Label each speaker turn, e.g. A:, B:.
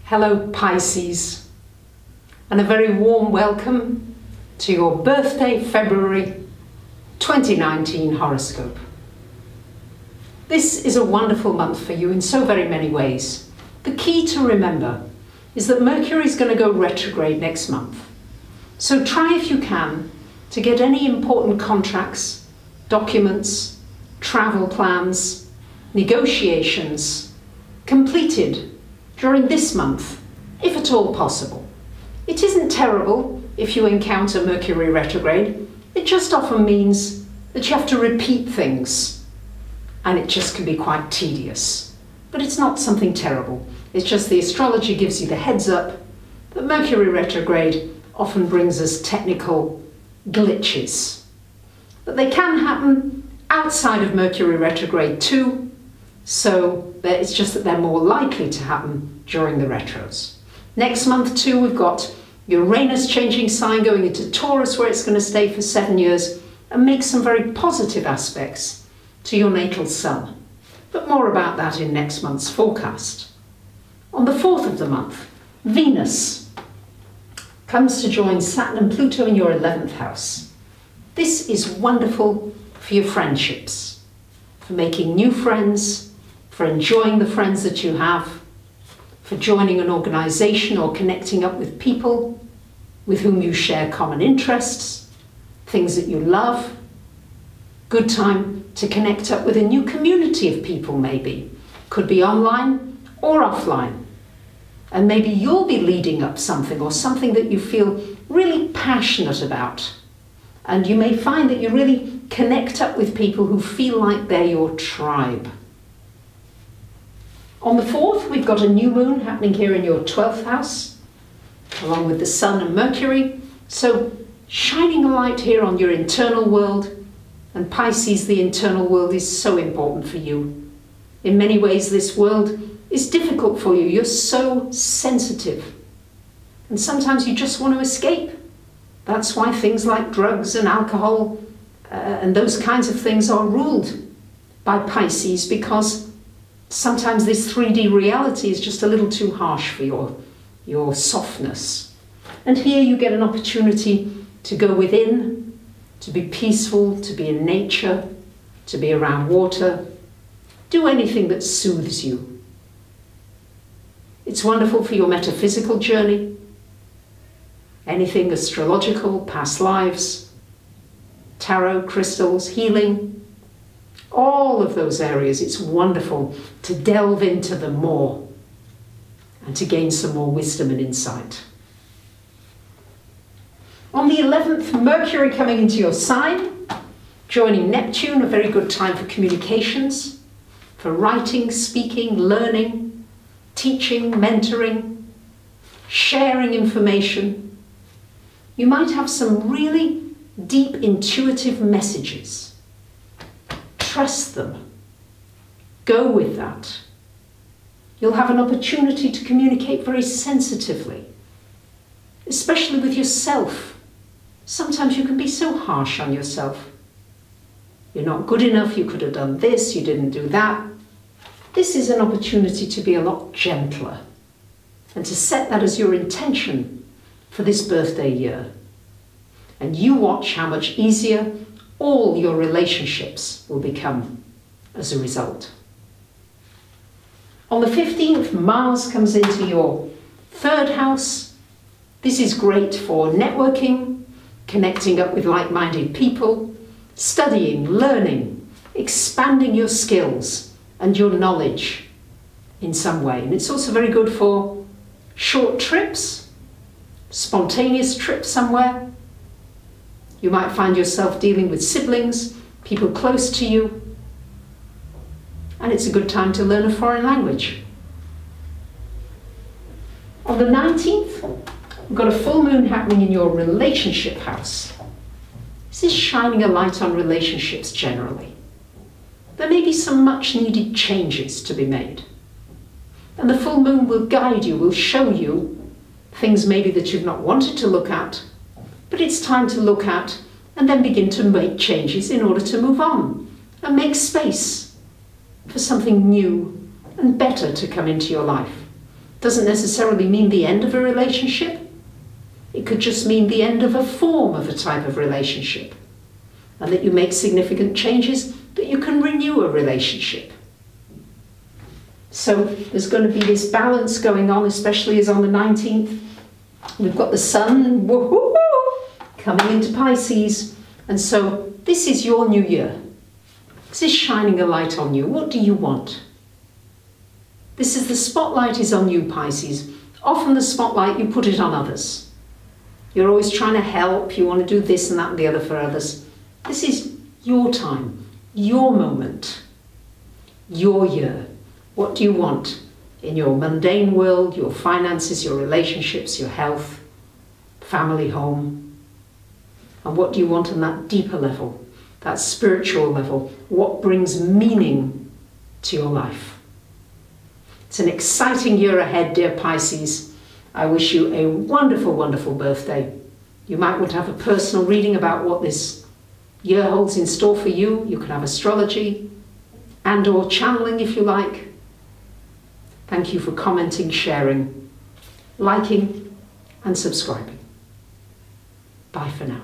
A: Hello Pisces, and a very warm welcome to your birthday February 2019 horoscope. This is a wonderful month for you in so very many ways. The key to remember is that Mercury is going to go retrograde next month. So try if you can to get any important contracts, documents, travel plans, negotiations completed during this month, if at all possible. It isn't terrible if you encounter Mercury retrograde. It just often means that you have to repeat things, and it just can be quite tedious. But it's not something terrible. It's just the astrology gives you the heads up that Mercury retrograde often brings us technical glitches. But they can happen outside of Mercury retrograde too, so it's just that they're more likely to happen during the retros. Next month too, we've got Uranus changing sign, going into Taurus, where it's going to stay for 7 years and make some very positive aspects to your natal sun. But more about that in next month's forecast. On the 4th of the month, Venus comes to join Saturn and Pluto in your 11th house. This is wonderful for your friendships, for making new friends, for enjoying the friends that you have, for joining an organization or connecting up with people with whom you share common interests, things that you love. Good time to connect up with a new community of people maybe. Could be online or offline. And maybe you'll be leading up something or something that you feel really passionate about. And you may find that you really connect up with people who feel like they're your tribe. On the 4th, we've got a new moon happening here in your 12th house, along with the Sun and Mercury. So shining a light here on your internal world. And Pisces, the internal world, is so important for you. In many ways, this world is difficult for you. You're so sensitive. And sometimes you just want to escape. That's why things like drugs and alcohol and those kinds of things are ruled by Pisces, because sometimes this 3D reality is just a little too harsh for your softness. And here you get an opportunity to go within, to be peaceful, to be in nature, to be around water. Do anything that soothes you. It's wonderful for your metaphysical journey. Anything astrological, past lives, tarot, crystals, healing. All of those areas, it's wonderful to delve into them more and to gain some more wisdom and insight. On the 11th, Mercury coming into your sign, joining Neptune, a very good time for communications, for writing, speaking, learning, teaching, mentoring, sharing information. You might have some really deep intuitive messages. Trust them. Go with that. You'll have an opportunity to communicate very sensitively, especially with yourself. Sometimes you can be so harsh on yourself. You're not good enough, you could have done this, you didn't do that. This is an opportunity to be a lot gentler and to set that as your intention for this birthday year. And you watch how much easier all your relationships will become as a result. On the 15th, Mars comes into your 3rd house. This is great for networking, connecting up with like-minded people, studying, learning, expanding your skills and your knowledge in some way. And it's also very good for short trips, spontaneous trips somewhere. You might find yourself dealing with siblings, people close to you, and it's a good time to learn a foreign language. On the 19th, we've got a full moon happening in your relationship house. This is shining a light on relationships generally. There may be some much needed changes to be made. And the full moon will guide you, will show you things maybe that you've not wanted to look at, but it's time to look at and then begin to make changes in order to move on and make space for something new and better to come into your life. Doesn't necessarily mean the end of a relationship. It could just mean the end of a form of a type of relationship, and that you make significant changes, that you can renew a relationship. So there's going to be this balance going on, especially as on the 19th. We've got the sun coming into Pisces, and so this is your new year. This is shining a light on you. What do you want? This is the spotlight is on you, Pisces. Often the spotlight, you put it on others. You're always trying to help. You want to do this and that and the other for others. This is your time, your moment, your year. What do you want in your mundane world, your finances, your relationships, your health, family, home? And what do you want on that deeper level, that spiritual level? What brings meaning to your life? It's an exciting year ahead, dear Pisces. I wish you a wonderful, wonderful birthday. You might want to have a personal reading about what this year holds in store for you. You can have astrology and or channeling if you like. Thank you for commenting, sharing, liking and subscribing. Bye for now.